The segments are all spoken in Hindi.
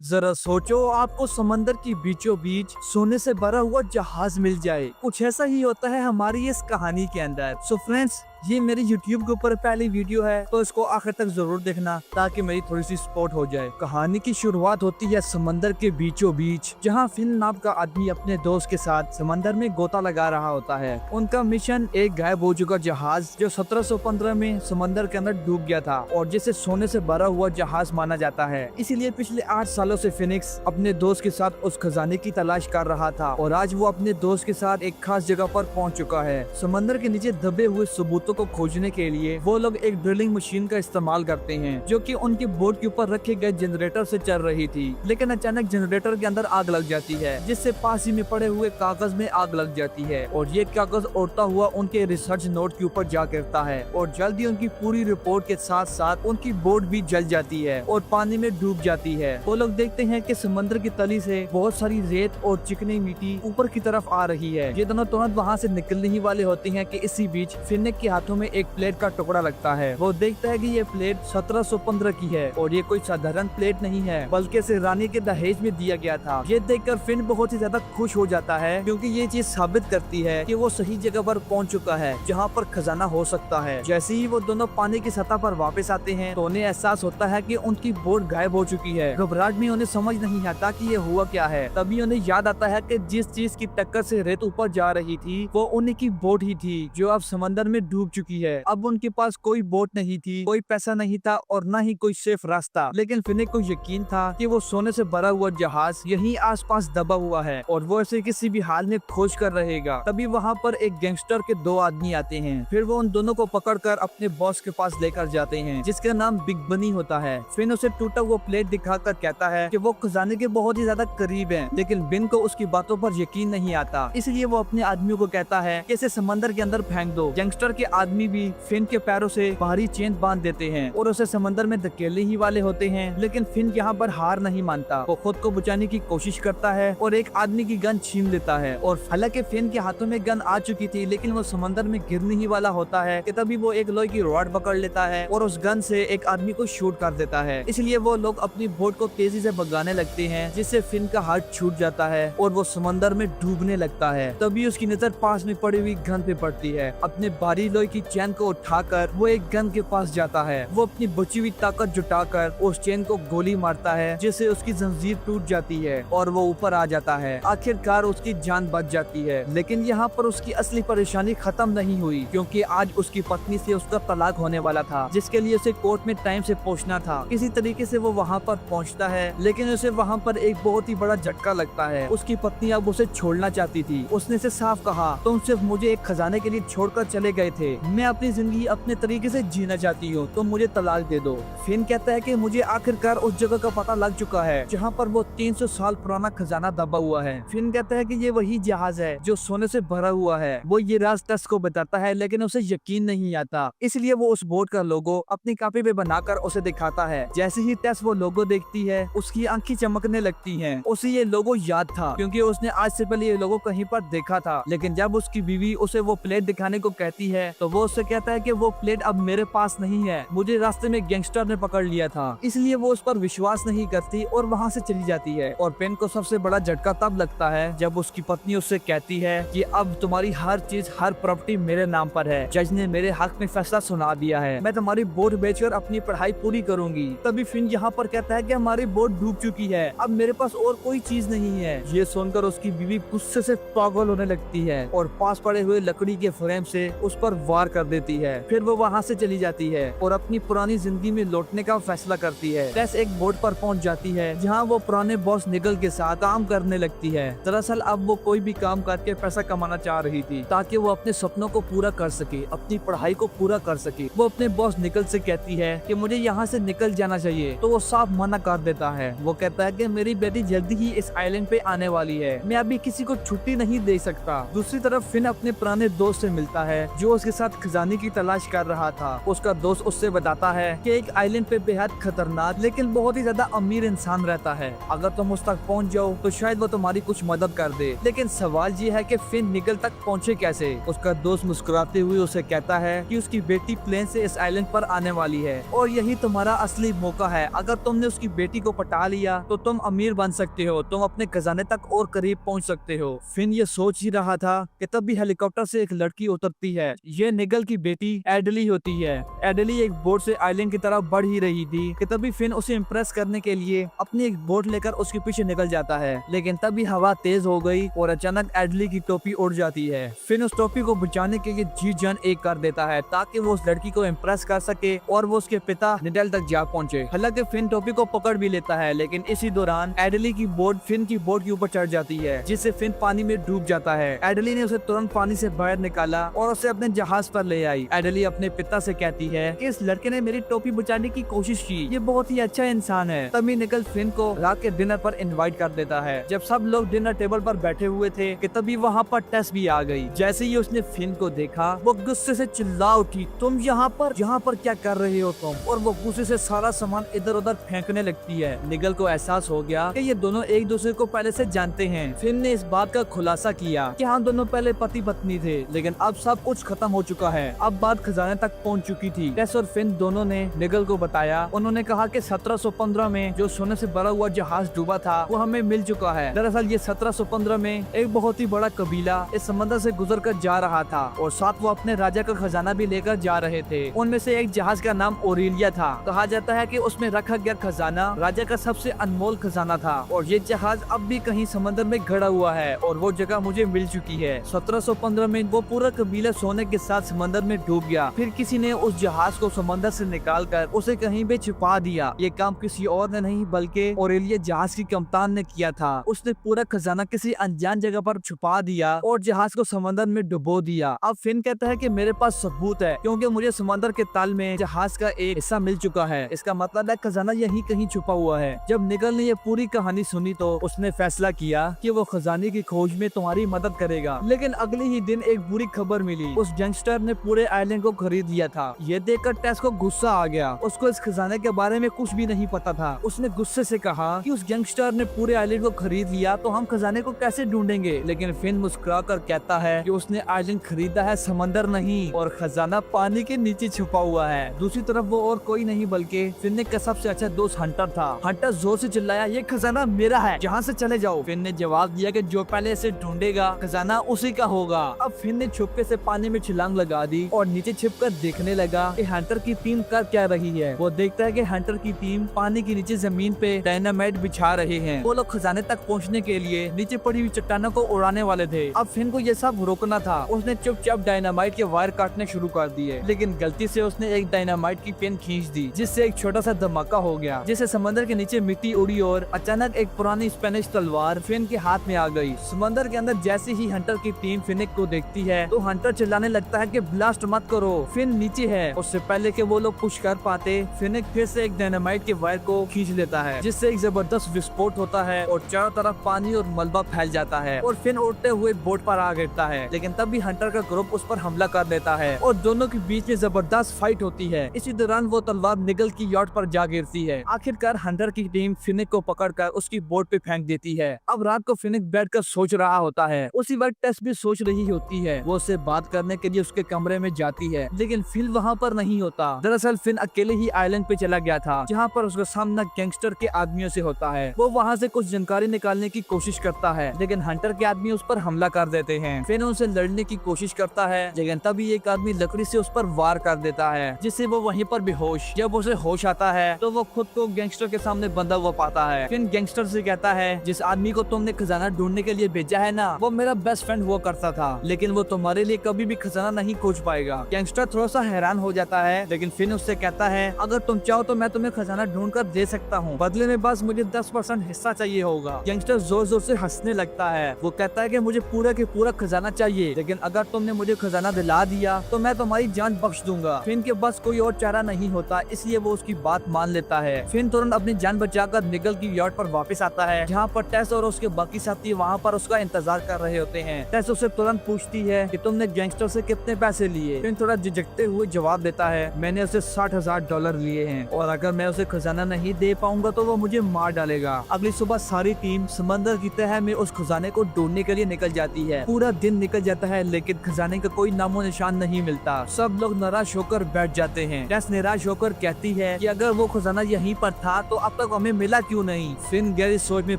जरा सोचो आपको समंदर की बीचों बीच सोने से भरा हुआ जहाज मिल जाए। कुछ ऐसा ही होता है हमारी इस कहानी के अंदर। सो फ्रेंड्स, ये मेरी YouTube के ऊपर पहली वीडियो है, तो इसको आखिर तक जरूर देखना ताकि मेरी थोड़ी सी सपोर्ट हो जाए। कहानी की शुरुआत होती है समंदर के बीचों बीच, जहाँ फिन नाम का आदमी अपने दोस्त के साथ समंदर में गोता लगा रहा होता है। उनका मिशन एक गायब हो चुका जहाज जो 1715 में समंदर के अंदर डूब गया था और जिसे सोने से भरा हुआ जहाज माना जाता है। इसीलिए पिछले 8 सालों से फिनिक्स अपने दोस्त के साथ उस खजाने की तलाश कर रहा था और आज वो अपने दोस्त के साथ एक खास जगह पर पहुंच चुका है। समंदर के नीचे दबे हुए सबूतों को खोजने के लिए वो लोग एक ड्रिलिंग मशीन का इस्तेमाल करते हैं, जो कि उनके बोट के ऊपर रखे गए जनरेटर से चल रही थी। लेकिन अचानक जनरेटर के अंदर आग लग जाती है, जिससे पास ही में पड़े हुए कागज में आग लग जाती है और ये कागज उड़ता हुआ उनके रिसर्च नोट के ऊपर जा गिरता है और जल्दी उनकी पूरी रिपोर्ट के साथ साथ उनकी बोट भी जल जाती है और पानी में डूब जाती है। वो लोग देखते हैं कि समंदर की तली से बहुत सारी रेत और चिकनी मिट्टी ऊपर की तरफ आ रही है। ये दोनों तुरंत वहाँ से निकलने ही वाले होते हैं कि इसी बीच फिनिक के हाथों में एक प्लेट का टुकड़ा लगता है। वो देखता है कि ये प्लेट 1715 की है और ये कोई साधारण प्लेट नहीं है, बल्कि इसे रानी के दहेज में दिया गया था। ये देखकर फिन बहुत ही ज्यादा खुश हो जाता है, क्योंकि ये चीज साबित करती है कि वो सही जगह पर पहुंच चुका है जहाँ पर खजाना हो सकता है। जैसे ही वो दोनों पानी की सतह पर वापस आते हैं तो उन्हें एहसास होता है कि उनकी बोट गायब हो चुकी है। घबराहट में उन्हें समझ नहीं आता कि ये हुआ क्या है। तभी उन्हें याद आता है कि जिस चीज की टक्कर से रेत ऊपर जा रही थी वो उन्हीं की बोट ही थी, जो अब समंदर में डूब चुकी है। अब उनके पास कोई बोट नहीं थी, कोई पैसा नहीं था और न ही कोई सेफ रास्ता। लेकिन फिनिक को यकीन था कि वो सोने से भरा हुआ जहाज यहीं आसपास दबा हुआ है और वो इसे किसी भी हाल में खोज कर रहेगा। तभी वहाँ पर एक गैंगस्टर के 2 आदमी आते हैं। फिर वो उन दोनों को पकड़कर अपने बॉस के पास लेकर जाते हैं, जिसका नाम बिग बनी होता है। फिन उसे टूटा हुआ प्लेट दिखाकर कहता है कि वो खजाने के बहुत ही ज्यादा करीब है, लेकिन बिन को उसकी बातों पर यकीन नहीं आता। इसलिए वो अपने आदमियों को कहता है कि इसे समंदर के अंदर फेंक दो। गैंगस्टर के आदमी भी फिन के पैरों से भारी चेन बांध देते हैं और उसे समंदर में धकेलने ही वाले होते हैं। लेकिन फिन यहाँ पर हार नहीं मानता। वो खुद को बचाने की कोशिश करता है और एक आदमी की गन छीन लेता है। और हालांकि फिन के हाथों में गन आ चुकी थी, लेकिन वो समंदर में गिरने ही वाला होता है कि तभी वो एक लोहे की रॉड पकड़ लेता है और उस गन से एक आदमी को शूट कर देता है। इसलिए वो लोग अपनी बोट को तेजी से भगाने लगते हैं, जिससे फिन का हाथ छूट जाता है और वो समंदर में डूबने लगता है। तभी उसकी नजर पास में पड़ी हुई गन पे पड़ती है। अपने भारी लोहे की चैन को उठाकर वो एक गन के पास जाता है। वो अपनी बची हुई ताकत जुटाकर उस चेन को गोली मारता है, जिससे उसकी जंजीर टूट जाती है और वो ऊपर आ जाता है। आखिरकार उसकी जान बच जाती है। लेकिन यहाँ पर उसकी असली परेशानी खत्म नहीं हुई, क्योंकि आज उसकी पत्नी से उसका तलाक होने वाला था, जिसके लिए उसे कोर्ट में टाइम से पहुँचना था। किसी तरीके से वो वहाँ पर पहुँचता है, लेकिन उसे वहाँ पर एक बहुत ही बड़ा झटका लगता है। उसकी पत्नी अब उसे छोड़ना चाहती थी। उसने उसे साफ कहा, तुम सिर्फ मुझे एक खजाने के लिए छोड़कर चले गए थे, मैं अपनी जिंदगी अपने तरीके से जीना चाहती हूँ, तो मुझे तलाक दे दो। फिन कहता है कि मुझे आखिरकार उस जगह का पता लग चुका है जहाँ पर वो 300 साल पुराना खजाना दबा हुआ है। फिन कहता है कि ये वही जहाज है जो सोने से भरा हुआ है। वो ये राज टेस को बताता है, लेकिन उसे यकीन नहीं आता। इसलिए वो उस बोट का लोगो अपनी कॉपी पे बनाकर उसे दिखाता है। जैसे ही टेस वो लोगो देखती है, उसकी आंखें चमकने लगती हैं। उसे ये लोगो याद था, क्योंकि उसने आज से पहले ये लोगो कहीं पर देखा था। लेकिन जब उसकी बीवी उसे वो प्लेट दिखाने को कहती है, तो वो उससे कहता है कि वो प्लेट अब मेरे पास नहीं है, मुझे रास्ते में गैंगस्टर ने पकड़ लिया था। इसलिए वो उस पर विश्वास नहीं करती और वहाँ से चली जाती है। और पेन को सबसे बड़ा झटका तब लगता है जब उसकी पत्नी उससे कहती है कि अब तुम्हारी हर चीज, हर प्रॉपर्टी मेरे नाम पर है। जज ने मेरे हक में फैसला सुना दिया है। मैं तुम्हारी बोट बेचकर अपनी पढ़ाई पूरी करूंगी। तभी फिन यहाँ पर कहता है कि हमारी बोट डूब चुकी है, अब मेरे पास और कोई चीज नहीं है। ये सुनकर उसकी बीवी गुस्से से पागल होने लगती है और पास पड़े हुए लकड़ी के फ्रेम से उस पर वार कर देती है। फिर वो वहाँ से चली जाती है और अपनी पुरानी जिंदगी में लौटने का फैसला करती है। टेस एक बोट पर पहुंच जाती है, जहाँ वो पुराने बॉस निकल के साथ काम करने लगती है। दरअसल अब वो कोई भी काम करके पैसा कमाना चाह रही थी, ताकि वो अपने सपनों को पूरा कर सके, अपनी पढ़ाई को पूरा कर सके। वो अपने बॉस निकल से कहती है कि मुझे यहाँ से निकल जाना चाहिए, तो वो साफ मना कर देता है। वो कहता है कि मेरी बेटी जल्दी ही इस आइलैंड पे आने वाली है, मैं अभी किसी को छुट्टी नहीं दे सकता। दूसरी तरफ फिन अपने पुराने दोस्त से मिलता है, जो उसके साथ साथ खजाने की तलाश कर रहा था। उसका दोस्त उससे बताता है कि एक आइलैंड पे बेहद खतरनाक लेकिन बहुत ही ज्यादा अमीर इंसान रहता है। अगर तुम उस तक पहुंच जाओ तो शायद वो तुम्हारी कुछ मदद कर दे। लेकिन सवाल ये है कि फिन निगल तक पहुंचे कैसे। उसका दोस्त मुस्कुराते हुए उसे कहता है कि उसकी बेटी प्लेन से इस आइलैंड पर आने वाली है और यही तुम्हारा असली मौका है। अगर तुमने उसकी बेटी को पटा लिया तो तुम अमीर बन सकते हो, तुम अपने खजाने तक और करीब पहुंच सकते हो। फिन ये सोच ही रहा था कि तभी हेलीकॉप्टर से एक लड़की उतरती है। ये निगल की बेटी एडली होती है। एडली एक बोट से आइलैंड की तरफ बढ़ ही रही थी कि तभी फिन उसे इम्प्रेस करने के लिए अपनी एक बोट लेकर उसके पीछे निकल जाता है। लेकिन तभी हवा तेज हो गई और अचानक एडली की टोपी उड़ जाती है। फिन उस टोपी को बचाने के लिए जी जान एक कर देता है ताकि वो उस लड़की को इम्प्रेस कर सके और वो उसके पिता निडल तक जा पहुंचे। हालांकि फिन टोपी को पकड़ भी लेता है, लेकिन इसी दौरान एडली की बोट फिन की बोट के ऊपर चढ़ जाती है, जिससे फिन पानी में डूब जाता है। एडली ने उसे तुरंत पानी से बाहर निकाला और उसे अपने जहाज पर ले आई। एडली अपने पिता से कहती है कि इस लड़के ने मेरी टोपी बचाने की कोशिश की, ये बहुत ही अच्छा इंसान है। तभी निकल फिन को रात के डिनर पर इनवाइट कर देता है। जब सब लोग डिनर टेबल पर बैठे हुए थे कि तभी वहाँ पर टेस भी आ गई। जैसे ही उसने फिन को देखा वो गुस्से से चिल्ला उठी, तुम यहाँ पर क्या कर रहे हो तुम? और वो गुस्से से सारा सामान इधर उधर फेंकने लगती है। निगल को एहसास हो गया कि ये दोनों एक दूसरे को पहले से जानते हैं। फिन ने इस बात का खुलासा किया कि हम दोनों पहले पति पत्नी थे, लेकिन अब सब कुछ खत्म हो चुका है। अब बात खजाने तक पहुंच चुकी थी। टेस और फिन दोनों ने निगल को बताया। उन्होंने कहा कि 1715 में जो सोने से भरा हुआ जहाज डूबा था वो हमें मिल चुका है। दरअसल ये 1715 में एक बहुत ही बड़ा कबीला इस समंदर से गुजर कर जा रहा था और साथ वो अपने राजा का खजाना भी लेकर जा रहे थे। उनमें से एक जहाज का नाम ओरेलिया था। कहा जाता है कि उसमें रखा गया खजाना राजा का सबसे अनमोल खजाना था और ये जहाज अब भी कहीं समंदर में खड़ा हुआ है और वो जगह मुझे मिल चुकी है। 1715 में वो पूरा कबीला सोने के साथ समंदर में डूब गया। फिर किसी ने उस जहाज को समंदर से निकालकर उसे कहीं पे छुपा दिया। ये काम किसी और ने नहीं बल्कि ओरेलिया जहाज की कप्तान ने किया था। उसने पूरा खजाना किसी अनजान जगह पर छुपा दिया और जहाज को समंदर में डुबो दिया। अब फिन कहता है कि मेरे पास सबूत है, क्योंकि मुझे समंदर के तल में जहाज का एक हिस्सा मिल चुका है। इसका मतलब है खजाना यहीं कहीं छुपा हुआ है। जब निगल ने ये पूरी कहानी सुनी तो उसने फैसला किया कि वो खजाने की खोज में तुम्हारी मदद करेगा। लेकिन अगले ही दिन एक बुरी खबर मिली। उस गैंगस्टर ने पूरे आइलैंड को खरीद लिया था। ये देखकर टेस को गुस्सा आ गया। उसको इस खजाने के बारे में कुछ भी नहीं पता था। उसने गुस्से से कहा कि उस गैंगस्टर ने पूरे आइलैंड को खरीद लिया तो हम खजाने को कैसे ढूंढेंगे। लेकिन फिन मुस्कुरा कर कहता है कि उसने आइलैंड खरीदा है, समंदर नहीं, और खजाना पानी के नीचे छुपा हुआ है। दूसरी तरफ वो और कोई नहीं बल्कि फिन का सबसे अच्छा दोस्त हंटर था। हंटर जोर से चिल्लाया, ये खजाना मेरा है, जहाँ से चले जाओ। फिन ने जवाब दिया कि जो पहले इसे ढूंढेगा खजाना उसी का होगा। अब फिन ने छुपके से पानी में छलांग लगा दी और नीचे छिपकर देखने लगा कि हंटर की टीम कर क्या रही है। वो देखता है कि हंटर की टीम पानी के नीचे जमीन पे डायनामाइट बिछा रहे हैं। वो लोग खजाने तक पहुंचने के लिए नीचे पड़ी हुई चट्टानों को उड़ाने वाले थे। अब फिन को ये सब रोकना था। उसने चुपचाप डायनामाइट के वायर काटने शुरू कर दिए, लेकिन गलती से उसने एक डायनामाइट की पिन खींच दी, जिससे एक छोटा सा धमाका हो गया, जिससे समंदर के नीचे मिट्टी उड़ी और अचानक एक पुरानी स्पेनिश तलवार फिन के हाथ में आ गई। समंदर के अंदर जैसे ही हंटर की टीम फिनिक को देखती है तो हंटर चिल्लाने लगता है कि ब्लास्ट मत करो, फिन नीचे है। उससे पहले कि वो लोग पुश कर पाते, फिनिक फिर से एक डायनामाइट के वायर को खींच लेता है, जिससे एक जबरदस्त विस्फोट होता है और चारों तरफ पानी और मलबा फैल जाता है और फिन उड़ते हुए बोट पर आ गिरता है। लेकिन तभी हंटर का ग्रुप उस पर हमला कर देता है और दोनों के बीच में जबरदस्त फाइट होती है। इसी दौरान वो तलवार निगल की यॉट पर जा गिरती है। आखिरकार हंटर की टीम फिनिक को पकड़कर उसकी बोट पे फेंक देती है। अब रात को फिनिक बैठकर सोच रहा होता है। उसी वक्त टेस भी सोच रही होती है। वो उससे बात करने के लिए उसके कमरे में जाती है, लेकिन फिन वहाँ पर नहीं होता। दरअसल फिन अकेले ही आइलैंड पे चला गया था, जहाँ पर उसका सामना गैंगस्टर के आदमियों से होता है। वो वहाँ से कुछ जानकारी निकालने की कोशिश करता है, लेकिन हंटर के आदमी उस पर हमला कर देते हैं। फिन उनसे लड़ने की कोशिश करता है, लेकिन तभी एक आदमी लकड़ी से उस पर वार कर देता है, जिससे वो वहीं पर बेहोश। जब उसे होश आता है तो वो खुद को गैंगस्टर के सामने बंधा हुआ पाता है। फिन गैंगस्टर से कहता है, जिस आदमी को तुमने खजाना ढूंढने के लिए भेजा है ना, वो मेरा बेस्ट फ्रेंड हुआ करता था, लेकिन वो तुम्हारे लिए कभी भी खजाना नहीं खोज पाएगा। गैंगस्टर थोड़ा सा हैरान हो जाता है, लेकिन फिन उससे कहता है, अगर तुम चाहो तो मैं तुम्हें खजाना ढूंढ कर दे सकता हूँ, बदले में बस मुझे 10% हिस्सा चाहिए होगा। गैंगस्टर जोर जोर से हंसने लगता है। वो कहता है कि मुझे पूरा के पूरा खजाना चाहिए, लेकिन अगर तुमने मुझे खजाना दिला दिया तो मैं तुम्हारी जान बख्श दूंगा। फिन के बस कोई और चारा नहीं होता, इसलिए वो उसकी बात मान लेता है। फिन तुरंत अपनी जान बचाकर निगल की यॉट पर वापस आता है, जहाँ पर टेस और उसके बाकी साथी वहाँ पर उसका इंतजार कर रहे होते हैं। टेस उसे तुरंत पूछती है कि तुमने गैंगस्टर से कि कितने पैसे लिए। फिन थोड़ा झिझकते हुए जवाब देता है, मैंने उसे $60,000 लिए हैं और अगर मैं उसे खजाना नहीं दे पाऊंगा तो वो मुझे मार डालेगा। अगली सुबह सारी टीम समंदर की तह में उस खजाने को ढूंढने के लिए निकल जाती है। पूरा दिन निकल जाता है लेकिन खजाने का कोई नामो निशान नहीं मिलता। सब लोग निराश होकर बैठ जाते हैं। टेस निराश होकर कहती है कि अगर वो खजाना यहीं पर था तो अब तक हमें मिला क्यों नहीं। फिन गहरी सोच में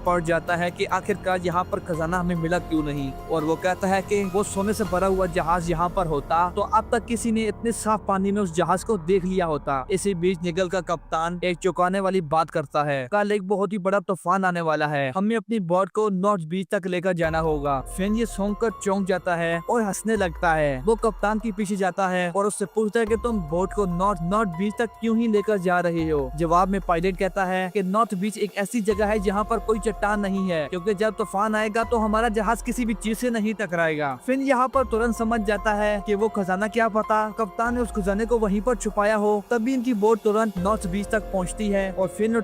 पड़ जाता है कि आखिरकार यहाँ पर खजाना हमें मिला क्यों नहीं, और वो कहता है कि वो सोने से भरा हुआ जहाज यहाँ पर होता तो अब तक किसी ने इतने साफ पानी में उस जहाज को देख लिया होता। इसी बीच निगल का कप्तान एक चौंकाने वाली बात करता है, कल एक बहुत ही बड़ा तूफान आने वाला है, हमें अपनी बोट को नॉर्थ बीच तक लेकर जाना होगा। फिन ये सुनकर चौंक जाता है और हंसने लगता है। वो कप्तान के पीछे जाता है और उससे पूछता है कि तुम बोट को नॉर्थ बीच तक क्यों ही लेकर जा रहे हो। जवाब में पायलट कहता है कि नॉर्थ बीच एक ऐसी जगह है जहाँ पर कोई चट्टान नहीं है, क्योंकि जब तूफान आएगा तो हमारा जहाज किसी भी चीज से नहीं टकराएगा। फिन यहाँ पर तुरंत समझ जाता है कि वो खजाना क्या पता कप्तान ने उस खजाने को वहीं पर छुपाया हो। तभी इनकी बोट तुरंत नॉर्थ बीच तक पहुँचती है और फिन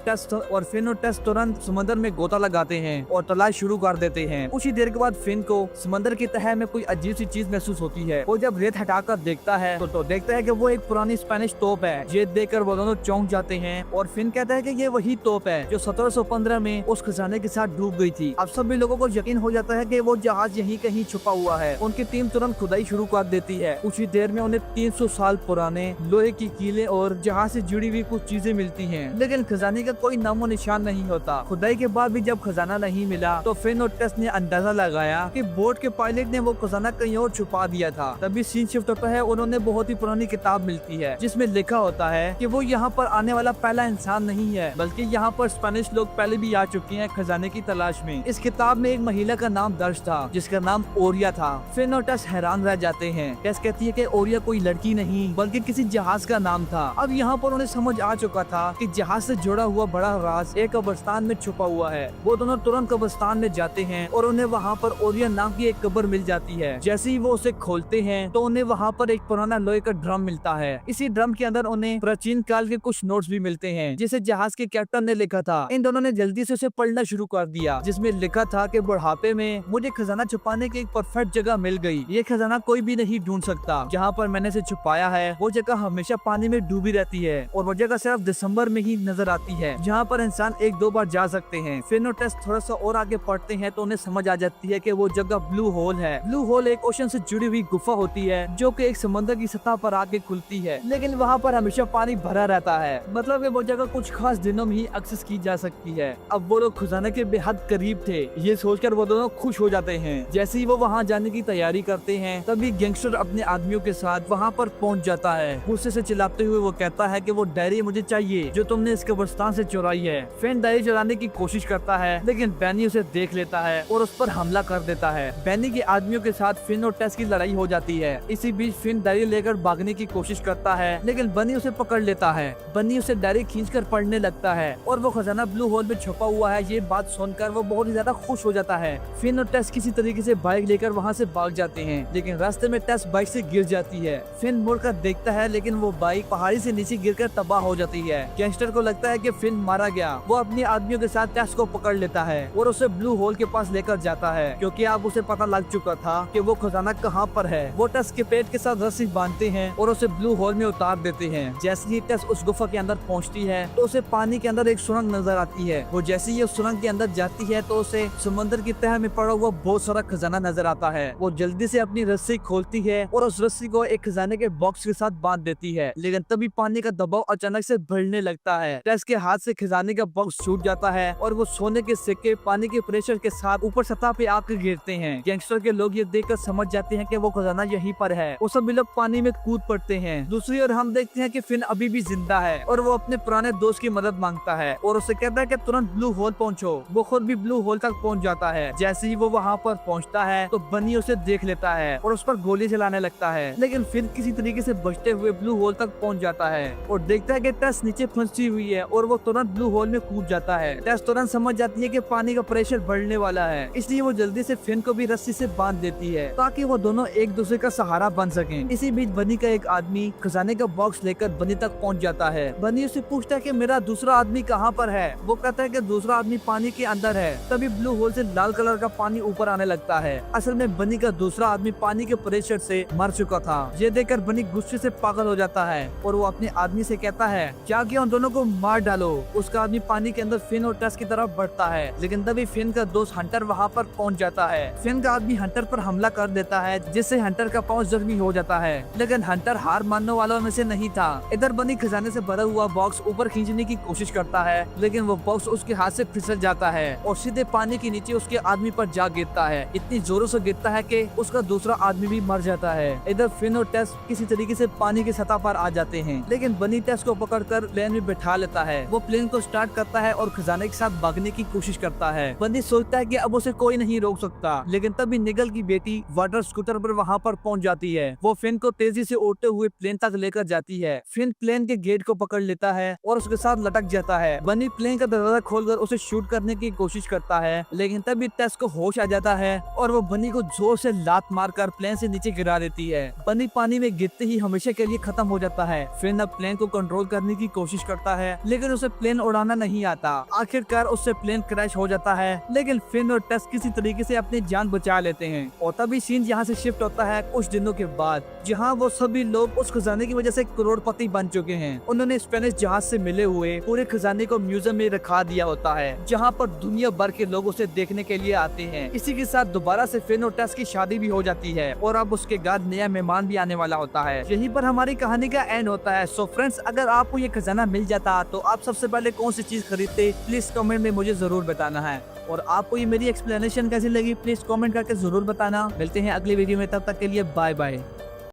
और टेस तुरंत समंदर में गोता लगाते हैं और तलाश शुरू कर देते हैं। कुछ ही देर के बाद फिन को समंदर की तह में कोई अजीब सी चीज महसूस होती है। वो जब रेत हटाकर देखता है तो देखता है कि वो एक पुरानी स्पेनिश तोप है। ये देखकर वो दोनों चौंक जाते हैं और फिन कहता है कि ये वही तोप है जो 1715 में उस खजाने के साथ डूब गई थी। अब सभी लोगों को यकीन हो जाता है कि वो जहाज यहीं कहीं छुपा हुआ है। उनकी टीम तुरंत खुदाई शुरू कर देती है। कुछ ही देर में उन्हें 300 साल पुराने लोहे की कीले और जहाज से जुड़ी हुई कुछ चीजें मिलती हैं, लेकिन खजाने का कोई नामो निशान नहीं होता। खुदाई के बाद भी जब खजाना नहीं मिला तो फिन और टेस ने अंदाजा लगाया कि बोट के पायलट ने वो खजाना कहीं और छुपा दिया था। तभी सीन शिफ्ट होता है और उन्हें बहुत ही पुरानी किताब मिलती है जिसमें लिखा होता है कि वो यहाँ पर आने वाला पहला इंसान नहीं है, बल्कि यहाँ पर स्पेनिश लोग पहले भी आ चुके हैं खजाने की तलाश में। इस किताब में एक महिला का नाम दर्ज था जिसका नाम ओरिया था। फिन और टेस हैरान रह जाते हैं। टेस कहती है कि ओरिया कोई लड़की नहीं बल्कि किसी जहाज का नाम था। अब यहाँ पर उन्हें समझ आ चुका था कि जहाज से जुड़ा हुआ बड़ा राज एक कब्रिस्तान में छुपा हुआ है। वो दोनों तुरंत कब्रिस्तान में जाते हैं और उन्हें वहाँ पर ओरिया नाम की एक कब्र मिल जाती है। जैसे ही वो उसे खोलते हैं तो उन्हें वहाँ पर एक पुराना लोहे का ड्रम मिलता है। इसी ड्रम के अंदर उन्हें प्राचीन काल के कुछ नोट्स भी मिलते हैं जिसे जहाज के कैप्टन ने लिखा था। इन दोनों ने जल्दी से उसे पढ़ना शुरू कर दिया, जिसमें लिखा था कि बुढ़ापे में मुझे खजाना छुपाने की एक परफेक्ट जगह मिल गई। ये खजाना कोई भी नहीं ढूंढ सकता। जहाँ पर मैंने इसे छुपाया है वो जगह हमेशा पानी में डूबी रहती है और वो जगह सिर्फ दिसंबर में ही नजर आती है, जहाँ पर इंसान 1-2 बार जा सकते हैं। फिन और टेस थोड़ा सा और आगे पढ़ते हैं तो उन्हें समझ आ जाती है कि वो जगह ब्लू होल है। ब्लू होल एक ओशन से जुड़ी हुई गुफा होती है जो कि एक समंदर की सतह पर आके खुलती है, लेकिन वहाँ पर हमेशा पानी भरा रहता है। मतलब कि वो जगह कुछ खास दिनों में ही एक्सेस की जा सकती है। अब वो लोग खजाने के बेहद करीब थे, ये सोचकर वो दोनों खुश हो जाते हैं। जैसे ही वो वहाँ जाने की तैयारी करते हैं तभी गैंगस्टर अपने आदमियों के साथ वहाँ पर पहुँच जाता है। गुस्से से चिल्लाते हुए वो कहता है कि वो डायरी मुझे चाहिए जो तुमने इस कब्रिस्तान से चुराई है। फिन डायरी चुराने की कोशिश करता है लेकिन बेनी उसे देख लेता है और उस पर हमला कर देता है। बेनी के आदमियों के साथ फिन और टेस की लड़ाई हो जाती है। इसी बीच फिन डायरी लेकर भागने की कोशिश करता है लेकिन बनी उसे पकड़ लेता है। बनी उसे डायरी खींचकर पढ़ने लगता है और वो खजाना ब्लू होल में छुपा हुआ है। ये बात सुनकर वो बहुत ही ज्यादा खुश हो जाता है। फिन और टेस किसी तरीके से बाइक लेकर वहाँ से भाग जाते हैं, लेकिन रास्ते में टेस बाइक से गिर जाती है। फिन मुड़कर देखता है लेकिन वो बाइक पहाड़ी से नीचे गिरकर तबाह हो जाती है। गैंगस्टर को लगता है कि फिन मारा गया। वो अपने आदमियों के साथ टेस को पकड़ लेता है और उसे ब्लू होल के पास लेकर जाता है, क्योंकि अब उसे पता लग चुका था कि वो खजाना कहाँ पर है। वो टेस के पेट के साथ रस्सी बांधते हैं और उसे ब्लू होल में उतार देते हैं। जैसे ही टेस उस गुफा के अंदर पहुँचती है तो उसे पानी के अंदर एक सुरंग नजर आती है। वो जैसे ही उस सुरंग के अंदर जाती है तो उसे समंदर की तह में पड़ा हुआ बहुत सारा खजाना नजर आता है। वो जल्दी से अपनी रस्सी खोलती है और उस रस्सी को एक खजाने के बॉक्स के साथ बांध देती है, लेकिन तभी पानी का दबाव अचानक से बढ़ने लगता है। टेस के हाथ से खजाने का बॉक्स छूट जाता है और वो सोने के सिक्के पानी के प्रेशर के साथ ऊपर सतह पे आकर गिरते हैं। गैंगस्टर के लोग ये देखकर समझ जाते हैं कि वो खजाना यहीं पर है। वो सभी लोग पानी में कूद पड़ते हैं। दूसरी ओर हम देखते हैं कि फिन अभी भी जिंदा है और वो अपने पुराने दोस्त की मदद मांगता है और उसे कहता है कि तुरंत ब्लू होल पहुंचो। वो खुद भी ब्लू होल तक पहुंच जाता है। जैसे ही वो वहाँ पर पहुंचता है तो बनी उसे देख लेता है और उस पर गोली चलाने लगता है, लेकिन फिन किसी तरीके से बचते हुए ब्लू होल तक पहुंच जाता है और देखता है कि टेस नीचे फंसी हुई है और वो तुरंत ब्लू होल में कूद जाता है। टेस तुरंत समझ जाती है कि पानी का प्रेशर बढ़ने वाला है, इसलिए वो जल्दी से फिन को भी रस्सी से बांध देती है ताकि वो दोनों एक दूसरे का सहारा बन सकें। इसी बीच बनी का एक आदमी खजाने का बॉक्स लेकर बनी तक पहुंच जाता है। बनी उसे पूछता है कि मेरा दूसरा आदमी कहाँ पर है। वो कहता है कि दूसरा आदमी पानी के अंदर है। तभी ब्लू होल से लाल कलर का पानी ऊपर आने लगता है। असल में बनी का दूसरा आदमी पानी के प्रेशर से मर चुका था। ये देखकर बनी गुस्से से पागल हो जाता है और वो अपने आदमी से कहता है जाके उन दोनों को मार डालो। उसका आदमी पानी के अंदर फिन और टेस की तरफ बढ़ता है, लेकिन तभी फिन का दोस्त हंटर वहाँ पर पहुँच जाता है। फिन का आदमी हंटर पर हमला कर देता है, जिससे हंटर का पाँव जख्मी हो जाता है, लेकिन हंटर हार मानने वालों में से नहीं था। इधर बनी खजाने से भरा हुआ बॉक्स ऊपर खींचने की कोशिश करता है, लेकिन वो बॉक्स उसके हाथ से फिसल जाता है और सीधे पानी के नीचे उसके आदमी पर जा गिरता है। इतनी जोरों से गिरता है कि उसका दूसरा आदमी भी मर जाता है। इधर फिन और टेस किसी तरीके से पानी की सतह पर आ जाते हैं, लेकिन बनी टेस को पकड़कर प्लेन में बैठा लेता है। वो प्लेन को स्टार्ट करता है और खजाने के साथ भागने की कोशिश करता है। बनी सोचता है कि अब उसे कोई नहीं रोक सकता, लेकिन तभी निगल की बेटी वाटर स्कूटर पर वहाँ पर पहुँच जाती है। वो फिन को तेजी से उड़ते हुए प्लेन तक लेकर जाती है। फिन प्लेन के गेट को पकड़ लेता है और उसके साथ लटक जाता है। बनी प्लेन का दरवाजा खोलकर उसे शूट करने की कोशिश करता है, लेकिन तभी टेस को होश आ जाता है और वो बनी को जोर से लात मारकर प्लेन से नीचे गिरा देती है। बनी पानी में गिरते ही हमेशा के लिए खत्म हो जाता है। फिन अब प्लेन को कंट्रोल करने की कोशिश करता है, लेकिन उसे प्लेन उड़ाना नहीं आता। आखिरकार उससे प्लेन क्रैश हो जाता है, लेकिन फिन और टेस किसी तरीके से अपनी जान बचा लेते हैं। और तभी सीन यहाँ से शिफ्ट होता है कुछ दिनों के बाद, जहाँ वो सभी लोग उस खजाने की वजह से करोड़पति बन चुके हैं। उन्होंने स्पेनिश जहाज से मिले हुए पूरे खजाने को म्यूजियम में रखा दिया होता है, जहाँ पर दुनिया भर के लोग उसे देखने के लिए आते हैं। इसी के साथ दोबारा से फिन और टेस की शादी भी हो जाती है और अब उसके बाद नया मेहमान भी आने वाला होता है। यहीं पर हमारी कहानी का एंड होता है। सो फ्रेंड्स, अगर आपको ये खजाना मिल जाता तो आप सबसे पहले कौन सी चीज खरीदते, प्लीज कमेंट में मुझे जरूर बताना है। और आपको ये मेरी एक्सप्लेनेशन कैसी लगी, प्लीज कमेंट करके जरूर बताना। मिलते हैं अगली वीडियो में, तब तक के लिए बाय बाय।